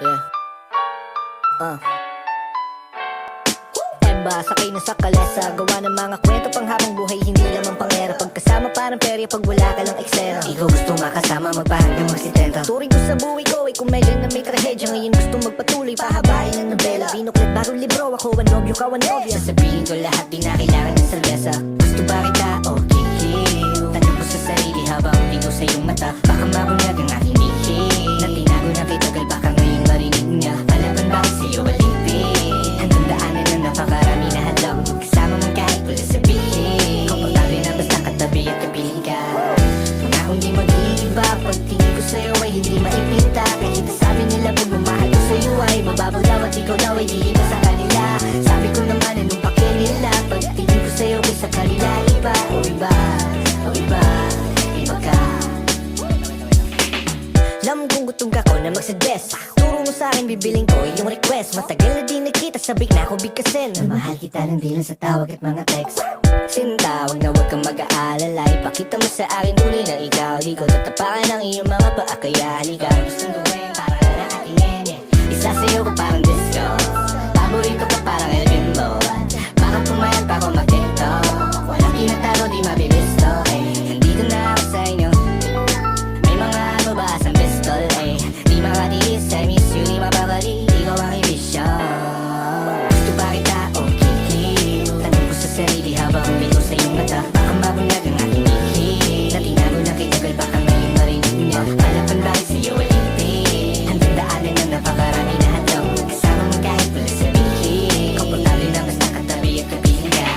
Yeah. Eba, sakay na sa kalesa. Gawa ng mga kwento pang habang buhay, hindi lamang pangera. Pagkasama parang perya pag wala ka lang eksena. Ikaw gusto makasama, magpahanggang magsitenta. Turing ko sa buhay ko, ay komedya na may trahedya. Ngayon gusto magpatuloy, pahabain ang nobela. Binuklat bagong libro, ako ang nobyo, ka ang nobya. Sasabihin ko lahat, di na kailangan ng salbesa. Gusto ba kita? Okay, tanong ko sa sarili habang ligaw sa iyong mata. Baka mabunyag ang aking bihis na tinago na kay tagal, baka ngayon marinig niya. Palaban bakit sa'yo alipin? Hanggang daanan na napakarami na hadlang. Magkasama man kahit wala sabihin. Komportable na basta katabi at kapiling ka. Pangakong di mag-iiba, pagtingin ko sa'yo ay hindi maipinta. Kahit sabi nila pagmamahal ko sa'yo ay mababaw daw at ikaw daw ay di iba sa kanila. Sabi ko naman anong pake nila, pagtingin ko sa'yo kaysa kanila iba. O iba, o iba, iba ka. Alam kong gutom ka ko na magsuggest. Turo mo sa'kin, bibiling ko yung request. Matagal na di nakita, sabik na ako bigkasin. Mahal kita ng di lang sa tawag at mga text. Sinta, wag na wag kang mag-aalala. Ipakita mo sa akin tuloy na ikaw. Di ko tatapakan ang iyong mga paa, kaya halika. Gustong gawin para na nakatingin, yeah. Isa sa'yo ko parang disco. Paborito ko parang Elvin Mode. Parang pumayag pa ako mag-tiktok. Walang tinatago, di mabibisto, eh. Nandito na ako sa inyo. May mga mabahas ang pistol, eh. Di makatiis, I miss you, di mapakali. Ikaw ang ibisyon. Gusto ba kita? Okay, tanong ko sa sarili habang umigo sa iyong mata. Baka mabunyag ang aking bihis na tinago na kay tagal, baka ngayon marinig niya. Palaban bakit sa'yo alipin? Hanggang daanan na napakarami na hadlang. Kasama mo kahit wala sabihin. Komportable na basta katabi at kapiling ka.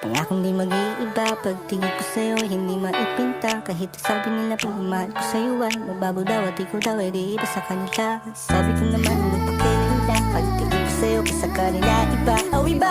Pangakong di mag-iiba, pagtingin ko sa'yo hindi maipinta. Kahit sabi nila pagmamahal ko sa'yo ay mababaw daw at ikaw daw ay di iba sa kanila. Sabi ko naman anong pake nila, pagtingin ko sa'yo kaysa kanila iba. Oh iba,